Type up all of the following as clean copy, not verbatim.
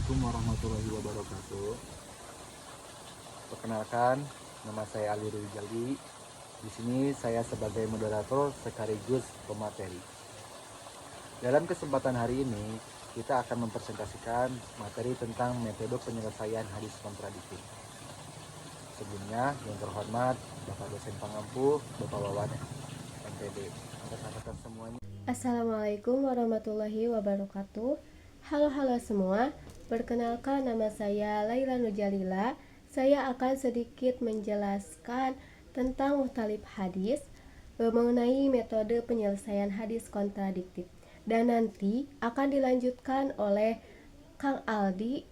Assalamualaikum warahmatullahi wabarakatuh. Perkenalkan, nama saya Ali Rizaldi. Di sini saya sebagai moderator sekaligus pemateri. Dalam kesempatan hari ini, kita akan mempresentasikan materi tentang metode penyelesaian hadis kontradiktif. Sebelumnya, yang terhormat Bapak dosen pengampu, Bapak Wawan MPD. Rekan-rekan semuanya. Assalamualaikum warahmatullahi wabarakatuh. Halo semua, perkenalkan nama saya Laila Nujalila. Saya akan sedikit menjelaskan tentang mukhtalif hadis mengenai metode penyelesaian hadis kontradiktif. Dan nanti akan dilanjutkan oleh Kang Aldi,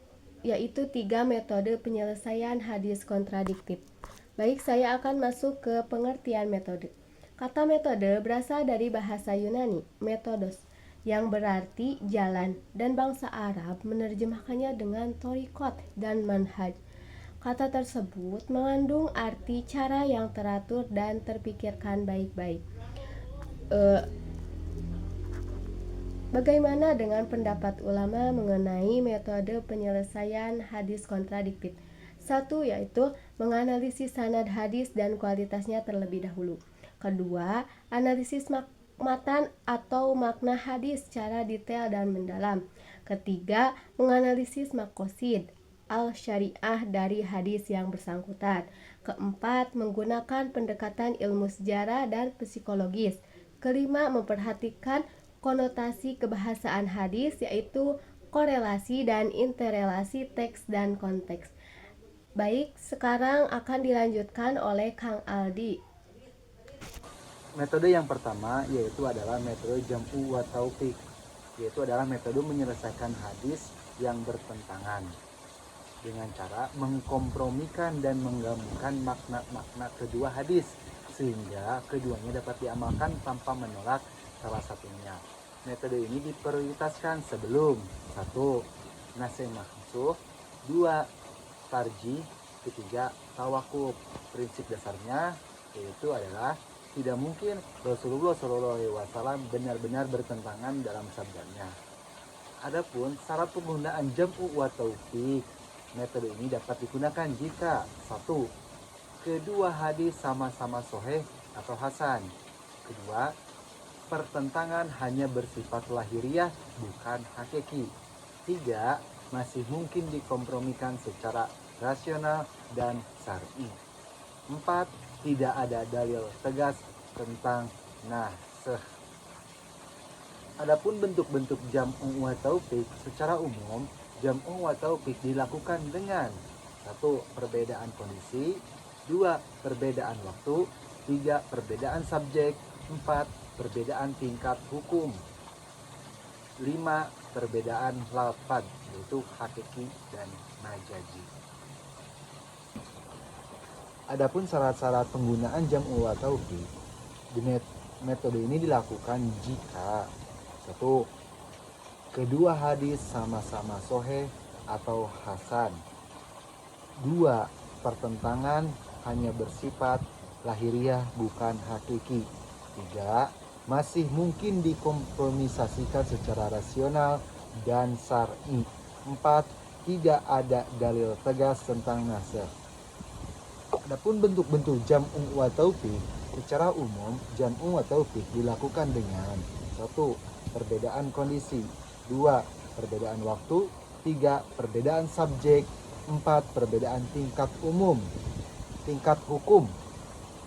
yaitu 3 metode penyelesaian hadis kontradiktif. Baik, saya akan masuk ke pengertian metode. Kata metode berasal dari bahasa Yunani, metodos, yang berarti jalan, dan bangsa Arab menerjemahkannya dengan torikot dan manhaj. Kata tersebut mengandung arti cara yang teratur dan terpikirkan baik-baik. Bagaimana dengan pendapat ulama mengenai metode penyelesaian hadis kontradiktif? Satu, yaitu menganalisis sanad hadis dan kualitasnya terlebih dahulu. Kedua, analisis matan atau makna hadis secara detail dan mendalam. Ketiga, menganalisis maqasid al-syariah dari hadis yang bersangkutan. Keempat, menggunakan pendekatan ilmu sejarah dan psikologis. Kelima, memperhatikan konotasi kebahasaan hadis, yaitu korelasi dan interrelasi teks dan konteks. Baik, sekarang akan dilanjutkan oleh Kang Aldi. Metode yang pertama yaitu adalah metode jam'u wa taufiq, yaitu adalah metode menyelesaikan hadis yang bertentangan dengan cara mengkompromikan dan menggabungkan makna-makna kedua hadis sehingga keduanya dapat diamalkan tanpa menolak salah satunya. Metode ini diprioritaskan sebelum 1. Nasih mansuh, 2. Tarjih, 3. Tawakuf. Prinsip dasarnya yaitu adalah tidak mungkin Rasulullah SAW benar-benar bertentangan dalam sabdanya. Adapun syarat penggunaan jam'u wa taufiq, metode ini dapat digunakan jika 1. Kedua hadis sama-sama sahih atau hasan. Kedua, pertentangan hanya bersifat lahiriah bukan hakiki. 3. Masih mungkin dikompromikan secara rasional dan syar'i. 4. Tidak ada dalil tegas tentang nasikh. Adapun bentuk-bentuk jam'u wa taufiq secara umum, jam'u wa taufiq dilakukan dengan 1. Perbedaan kondisi, 2. Perbedaan waktu, 3. Perbedaan subjek, 4. Perbedaan tingkat hukum, 5. Perbedaan lafaz, yaitu hakiki dan majazi. Adapun syarat-syarat penggunaan jam'u wa taufiq, metode ini dilakukan jika 1. Kedua hadis sama-sama sahih atau hasan. 2. Pertentangan hanya bersifat lahiriah bukan hakiki. 3. Masih mungkin dikompromisasikan secara rasional dan syar'i. 4. Tidak ada dalil tegas tentang nasikh. Adapun bentuk-bentuk jam'u wa taufiq, secara umum jam'u wa taufiq dilakukan dengan 1. Perbedaan kondisi, 2. Perbedaan waktu, 3. Perbedaan subjek, 4. Perbedaan tingkat hukum,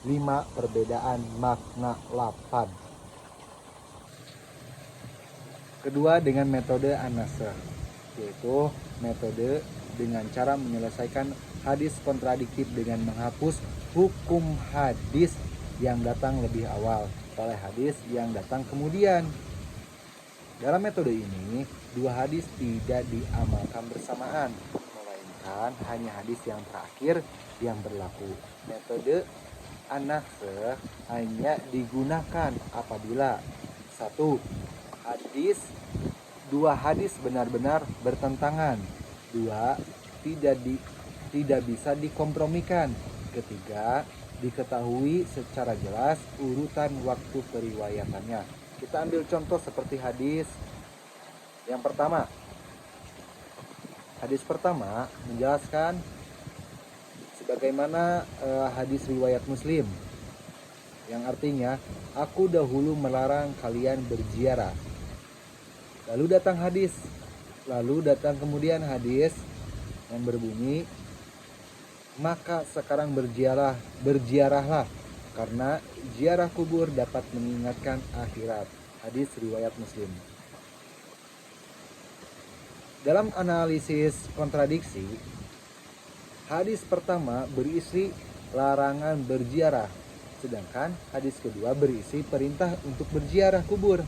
5. Perbedaan makna lafaz. Kedua, dengan metode an-nasikh, yaitu metode dengan cara menyelesaikan hadis kontradiktif dengan menghapus hukum hadis yang datang lebih awal oleh hadis yang datang kemudian. Dalam metode ini, dua hadis tidak diamalkan bersamaan, melainkan hanya hadis yang terakhir yang berlaku. Metode an-nasikh hanya digunakan apabila 1. Dua hadis benar-benar bertentangan. 2. Tidak bisa dikompromikan. 3. Diketahui secara jelas urutan waktu periwayatannya. Kita ambil contoh seperti hadis yang pertama. Hadis pertama menjelaskan sebagaimana hadis riwayat Muslim, yang artinya, aku dahulu melarang kalian berziarah. Lalu datang kemudian hadis yang berbunyi, maka sekarang berziarahlah, karena ziarah kubur dapat mengingatkan akhirat. Hadis riwayat Muslim. Dalam analisis kontradiksi, hadis pertama berisi larangan berziarah, sedangkan hadis kedua berisi perintah untuk berziarah kubur.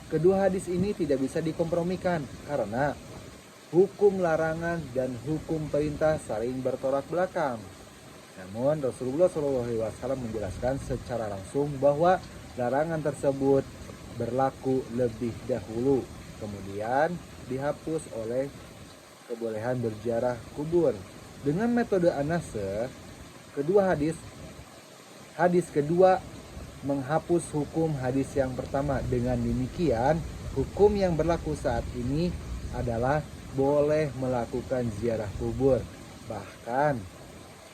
Kedua hadis ini tidak bisa dikompromikan karena hukum larangan dan hukum perintah saling bertolak belakang. Namun Rasulullah SAW menjelaskan secara langsung bahwa larangan tersebut berlaku lebih dahulu, kemudian dihapus oleh kebolehan berziarah kubur. Dengan metode anase, hadis kedua menghapus hukum hadis yang pertama. Dengan demikian, hukum yang berlaku saat ini adalah boleh melakukan ziarah kubur, bahkan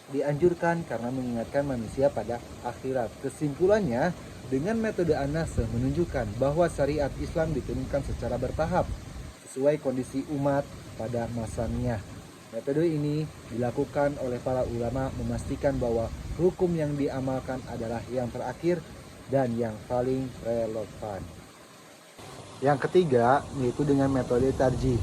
dianjurkan karena mengingatkan manusia pada akhirat. Kesimpulannya, dengan metode anase menunjukkan bahwa syariat Islam diturunkan secara bertahap sesuai kondisi umat pada masanya. Metode ini dilakukan oleh para ulama memastikan bahwa hukum yang diamalkan adalah yang terakhir dan yang paling relevan. Yang ketiga yaitu dengan metode tarjih,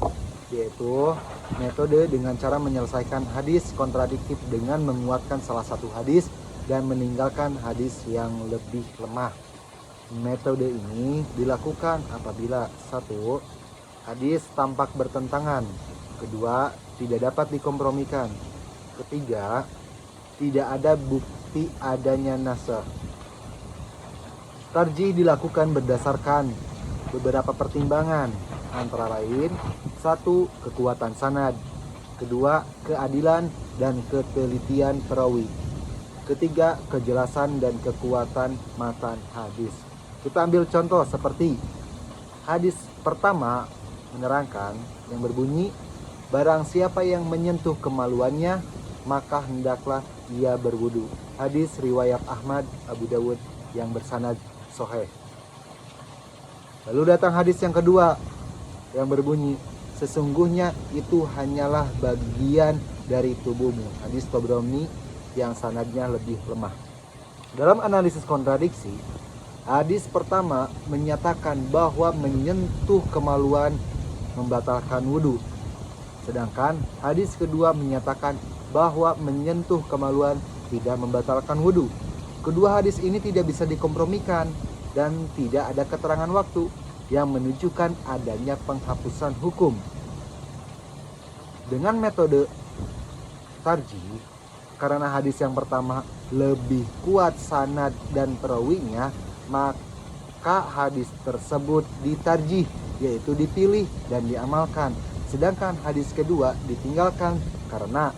yaitu metode dengan cara menyelesaikan hadis kontradiktif dengan menguatkan salah satu hadis dan meninggalkan hadis yang lebih lemah. Metode ini dilakukan apabila 1. Hadis tampak bertentangan, 2. Tidak dapat dikompromikan, 3. Tidak ada bukti adanya nasakh. Tarjih dilakukan berdasarkan beberapa pertimbangan, antara lain 1. Kekuatan sanad, 2. Keadilan dan ketelitian perawi, 3. Kejelasan dan kekuatan matan hadis. Kita ambil contoh seperti hadis pertama menerangkan yang berbunyi, barang siapa yang menyentuh kemaluannya maka hendaklah ia berwudu. Hadis riwayat Ahmad, Abu Dawud yang bersanad sahih. Lalu datang hadis yang kedua yang berbunyi, sesungguhnya itu hanyalah bagian dari tubuhmu. Hadis Tabrani yang sanadnya lebih lemah. Dalam analisis kontradiksi, hadis pertama menyatakan bahwa menyentuh kemaluan membatalkan wudhu, sedangkan hadis kedua menyatakan bahwa menyentuh kemaluan tidak membatalkan wudhu. Kedua hadis ini tidak bisa dikompromikan dan tidak ada keterangan waktu yang menunjukkan adanya penghapusan hukum. Dengan metode tarjih, karena hadis yang pertama lebih kuat sanad dan perawinya, maka hadis tersebut ditarjih, yaitu dipilih dan diamalkan. Sedangkan hadis kedua ditinggalkan karena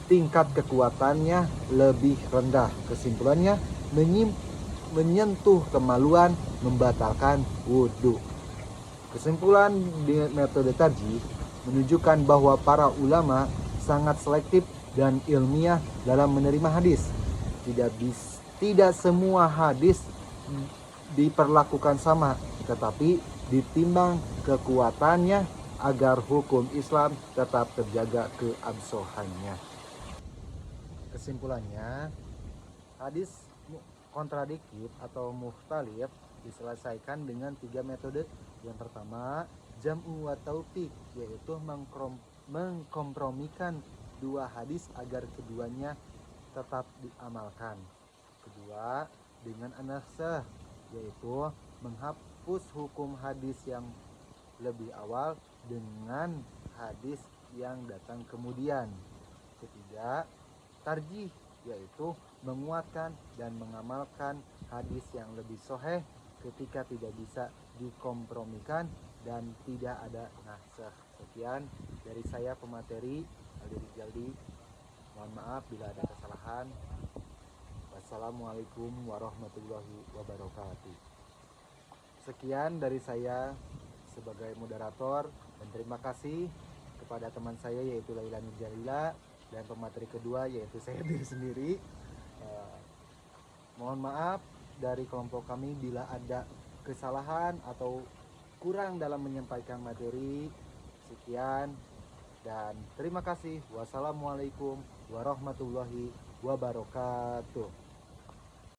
tingkat kekuatannya lebih rendah. Kesimpulannya, menyentuh kemaluan membatalkan wudhu. Kesimpulan di metode tarjih menunjukkan bahwa para ulama sangat selektif dan ilmiah dalam menerima hadis. Tidak semua hadis diperlakukan sama, tetapi ditimbang kekuatannya agar hukum Islam tetap terjaga keabsahannya. Kesimpulannya, hadis kontradiktif atau mukhtalif diselesaikan dengan 3 metode. Yang pertama, jam'u wa taufiq, yaitu mengkompromikan 2 hadis agar keduanya tetap diamalkan. Kedua, dengan anasah, yaitu menghapus hukum hadis yang lebih awal dengan hadis yang datang kemudian. Ketiga, tarjih, yaitu menguatkan dan mengamalkan hadis yang lebih sahih ketika tidak bisa dikompromikan dan tidak ada nasakh. Sekian dari saya pemateri Aldi Jaldi. Mohon maaf bila ada kesalahan. Wassalamualaikum warahmatullahi wabarakatuh. Sekian dari saya sebagai moderator dan terima kasih kepada teman saya yaitu Laila Nurjalila dan pemateri kedua yaitu saya diri sendiri. Mohon maaf dari kelompok kami bila ada kesalahan atau kurang dalam menyampaikan materi. Sekian dan terima kasih. Wassalamualaikum warahmatullahi wabarakatuh.